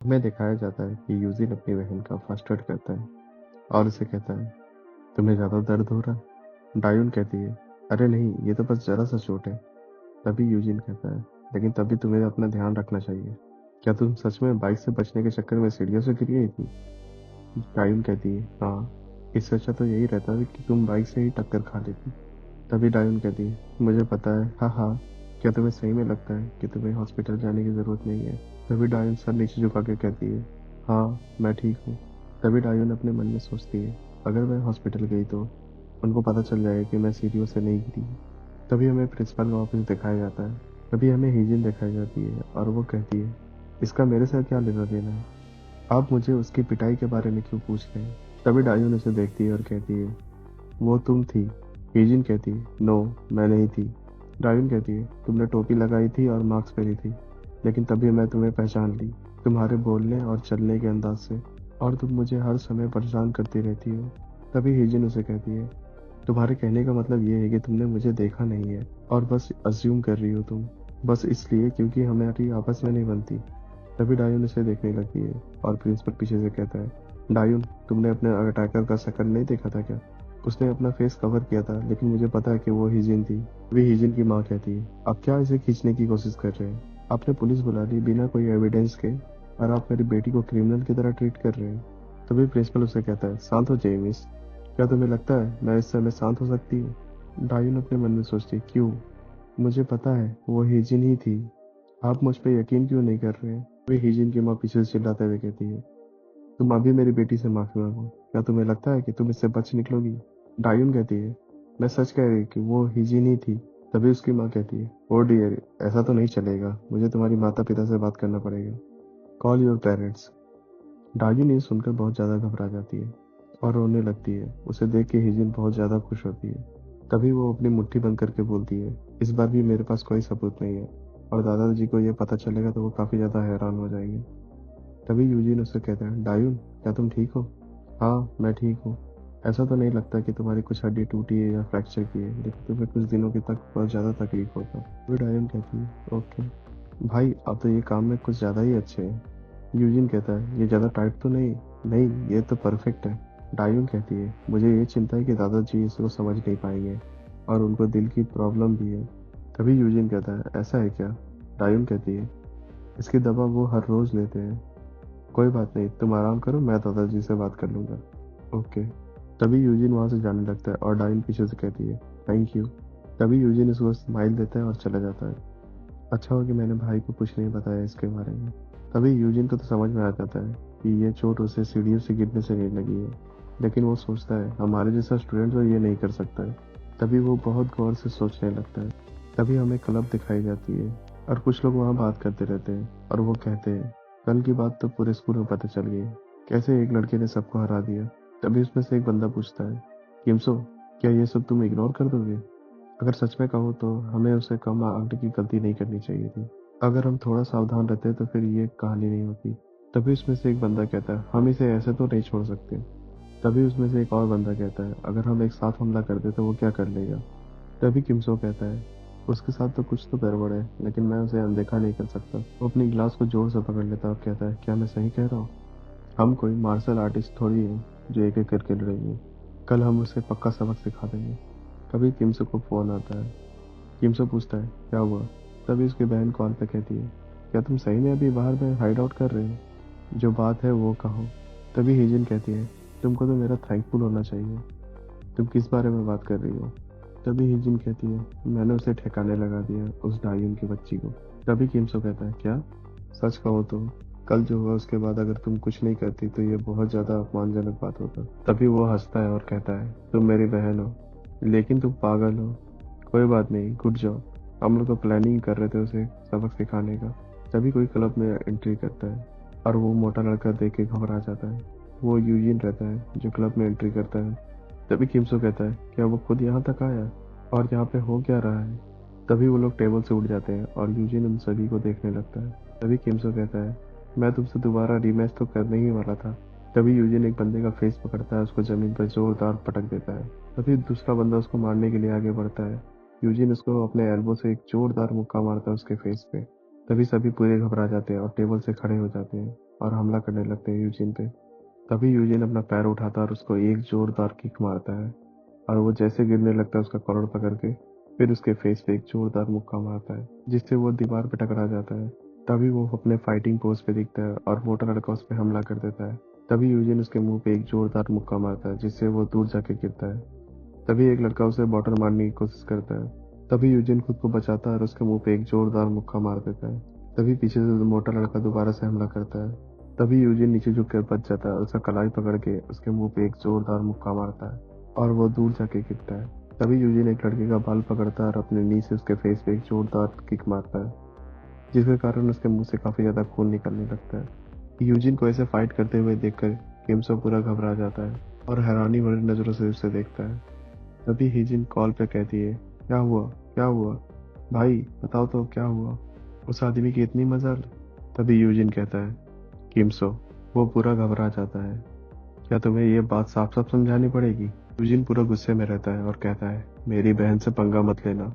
हमें दिखाया जाता है कि यूजिन अपनी बहन का फर्स्ट एड करता है और उसे कहता है, तुम्हें ज़्यादा दर्द हो रहा है? डायून कहती है, अरे नहीं, ये तो बस ज़रा सा चोट है। तभी यूजिन कहता है, लेकिन तभी तुम्हें अपना ध्यान रखना चाहिए। क्या तुम सच में बाइक से बचने के चक्कर में सीढ़ियों से गिर गई थी? डायून कहती है, हाँ, इससे अच्छा तो यही रहता है कि तुम बाइक से ही टक्कर खा लेती। तभी डायून कहती है, मुझे पता है, हाँ हाँ। क्या तुम्हें सही में लगता है कि तुम्हें हॉस्पिटल जाने की ज़रूरत नहीं है? तभी डायून सर नीचे झुका के कहती है, हाँ, मैं ठीक हूँ। तभी डायून अपने मन में सोचती है, अगर मैं हॉस्पिटल गई तो उनको पता चल जाएगा कि मैं सीढ़ियों से नहीं गिरी। तभी हमें प्रिंसिपल का ऑफिस दिखाया जाता है। तभी हमें हीजिन दिखाई जाती है और वो कहती है, इसका मेरे साथ क्या लेना देना है? आप मुझे उसकी पिटाई के बारे में क्यों पूछ रहे हैं? तभी डायून उसे देखती है और कहती है, वो तुम थी। हीजिन कहती है, नो, मैं नहीं थी। डायून कहती है, तुमने टोपी लगाई थी और मास्क पहनी थी, लेकिन तभी मैं तुम्हें पहचान ली, तुम्हारे बोलने और चलने के अंदाज से, और तुम मुझे हर समय परेशान करती रहती हो। तभी हीजिन उसे कहती है, तुम्हारे कहने का मतलब ये है कि तुमने मुझे देखा नहीं है और बस अज्यूम कर रही हो तुम, बस इसलिए क्योंकि हमारी आपस में नहीं बनती। तभी डायून उसे देखने लगती है और प्रिंसिपल पीछे से कहता है, डायून, तुमने अपने अटैकर का शक्ल नहीं देखा था क्या? उसने अपना फेस कवर किया था, लेकिन मुझे पता है कि वो हिजिन थी। तभी हिजिन की माँ कहती है, आप क्या इसे खींचने की कोशिश कर रहे हैं? आपने पुलिस बुला ली बिना कोई एविडेंस के, और आप मेरी बेटी को क्रिमिनल की तरह ट्रीट कर रहे हैं। तभी प्रिंसिपल उसे कहता है, शांत हो जेमिस। क्या तुम्हें लगता है मैं इस समय शांत हो सकती हूँ? डायून अपने मन में सोचती है, क्यों? मुझे पता है वो हिजिन ही थी। आप मुझ पे यकीन क्यों नहीं कर रहे हैं? वे हिजिन की माँ पीछे से चिल्लाते हुए कहती है, तुम अभी मेरी बेटी से माफी मांगो। क्या तुम्हें लगता है कि तुम इससे बच निकलोगी? डायून कहती है, मैं सच कह रही कि वो हिजिन ही थी। तभी उसकी माँ कहती है, ओ डियर, ऐसा तो नहीं चलेगा, मुझे तुम्हारी माता पिता से बात करना पड़ेगा। Call your parents. डायून ये सुनकर बहुत ज्यादा घबरा जाती है और रोने लगती है। उसे देख के हिजिन बहुत ज्यादा खुश होती है। तभी वो अपनी मुट्ठी बंद करके बोलती है, इस बार भी मेरे पास कोई सबूत नहीं है, और दादाजी को ये पता चलेगा तो वो काफी ज्यादा हैरान हो जाएंगे। तभी यूजिन उससे कहता है, डायून, क्या तुम ठीक हो? हाँ, मैं ठीक हूँ। ऐसा तो नहीं लगता कि तुम्हारी कुछ हड्डी टूटी है या फ्रैक्चर की है, लेकिन तुम्हें कुछ दिनों की तक बहुत ज़्यादा तकलीफ होगा। तभी डायून कहती है, ओके। भाई, आप तो ये काम में कुछ ज़्यादा ही अच्छे हैं। यूजिन कहता है, ये ज़्यादा टाइट तो नहीं? नहीं, ये तो परफेक्ट है। डायून कहती है, मुझे ये चिंता है कि दादाजी इसको समझ नहीं पाएंगे, और उनको दिल की प्रॉब्लम भी है। तभी यूजिन कहता है, ऐसा है क्या? डायून कहती है, इसकी दवा वो हर रोज़ लेते हैं। कोई बात नहीं, तुम आराम करो, मैं दादाजी से बात कर लूंगा। ओके। तभी यूजिन वहां से जाने लगता है और डाइन पीछे से कहती है, थैंक यू। तभी यूजिन उसको स्माइल देता है और चला जाता है। अच्छा हो कि मैंने भाई को कुछ नहीं बताया इसके बारे में। तभी यूजिन को तो समझ में आ जाता है कि ये चोट उसे सीढ़ियों से गिरने से नहीं लगी है, लेकिन वो सोचता है हमारे जैसा स्टूडेंट तो ये नहीं कर सकता है। तभी वो बहुत गौर से सोचने लगता है। तभी हमें क्लब दिखाई जाती है और कुछ लोग वहाँ बात करते रहते हैं, और वो कहते हैं, कल की बात तो पूरे स्कूल में पता चल गई, कैसे एक लड़के ने सबको हरा दिया। तभी उसमें से एक बंदा पूछता है, किमसो, क्या ये सब तुम इग्नोर कर दोगे? अगर सच में कहो तो हमें उसे कम आंकने की गलती नहीं करनी चाहिए थी। अगर हम थोड़ा सावधान रहते तो फिर ये कहानी नहीं होती। तभी उसमें से एक बंदा कहता है, हम इसे ऐसे तो नहीं छोड़ सकते। तभी उसमें से एक और बंदा कहता है, अगर हम एक साथ हमला कर दे तो वो क्या कर लेगा? तभी किमसो कहता है, उसके साथ तो कुछ तो गड़बड़ है, लेकिन मैं उसे अनदेखा नहीं कर सकता। वो अपनी गिलास को जोर से पकड़ लेता है और कहता है, क्या मैं सही कह रहा हूँ? हम कोई मार्शल आर्टिस्ट थोड़ी है जो एक एक करके लड़ेंगे। कल हम उसे पक्का सबक सिखा देंगे। तभी किमसो को फोन आता है। किमसो पूछता है, क्या हुआ? तभी उसकी बहन कॉल पे कहती है, क्या तुम सही में अभी बाहर में हाइड आउट कर रहे हो? जो बात है वो कहो। तभी हिजिन कहती है, तुमको तो मेरा थैंकफुल होना चाहिए। तुम किस बारे में बात कर रही हो? तभी हिजिन कहती है, मैंने उसे ठिकाने लगा दिया, उस डायून की बच्ची को। तभी किमसो कहता है, क्या? सच कहो तो कल जो हुआ उसके बाद अगर तुम कुछ नहीं करती तो ये बहुत ज्यादा अपमानजनक बात होता। तभी वो हंसता है और कहता है, तुम मेरी बहन हो, लेकिन तुम पागल हो। कोई बात नहीं, गुड जॉब। हम लोग तो प्लानिंग कर रहे थे उसे सबक सिखाने का। तभी कोई क्लब में एंट्री करता है और वो मोटा लड़का देख के घबरा जाता है। वो यूजिन रहता है जो क्लब में एंट्री करता है। तभी किमसो कहता है, क्या वो खुद यहाँ तक आया? और यहाँ पे हो क्या रहा है? तभी वो लोग टेबल से उठ जाते हैं और यूजिन उन सभी को देखने लगता है। तभी किमसो कहता है, मैं तुमसे दोबारा रीमैच तो करने ही वाला था। तभी यूजिन एक बंदे का फेस पकड़ता है, उसको जमीन पर जोरदार पटक देता है। तभी दूसरा बंदा उसको मारने के लिए आगे बढ़ता है। यूजिन उसको अपने एल्बो से एक जोरदार मुक्का मारता है उसके फेस पे। तभी सभी पूरे घबरा जाते हैं और टेबल से खड़े हो जाते हैं। और हमला करने लगते हैं यूजिन पे। तभी यूजिन अपना पैर उठाता है और उसको एक जोरदार किक मारता है, और वो जैसे गिरने लगता है उसका कॉलर पकड़ के फिर उसके फेस पे एक जोरदार मुक्का मारता है, जिससे वो दीवार पे टकरा जाता है। तभी वो अपने फाइटिंग पोज पे दिखता है और मोटा लड़का उस पर हमला कर देता है। तभी यूजिन उसके मुंह पे एक जोरदार मुक्का मारता है, जिससे वो दूर जाके गिरता है। तभी एक लड़का उसे बॉटल मारने की कोशिश करता है। तभी यूजिन खुद को बचाता है और उसके मुंह पे एक जोरदार मुक्का मार देता है। तभी पीछे से मोटा लड़का दोबारा से हमला करता है। तभी यूजिन नीचे झुक कर बच जाता है और उसका कलाई पकड़ के उसके मुंह पे एक जोरदार मुक्का मारता है और वो दूर जाके गिरता है। तभी यूजिन एक लड़के का बाल पकड़ता है और अपने नी से उसके फेस पे एक जोरदार किक मारता है, जिसके कारण उसके मुंह से काफी ज्यादा खून निकलने लगता है। यूजिन को ऐसे फाइट करते हुए देखकर किमसो पूरा घबरा जाता है और हैरानी भरी नजरों से उसे देखता है। तभी हिजिन कॉल पे कहती है, क्या हुआ, क्या हुआ भाई, बताओ तो क्या हुआ, उस आदमी की इतनी मजाल। तभी यूजिन कहता है, किमसो। वो पूरा घबरा जाता है, क्या तुम्हें ये बात साफ साफ समझानी पड़ेगी। यूजिन पूरा गुस्से में रहता है और कहता है, मेरी बहन से पंगा मत लेना।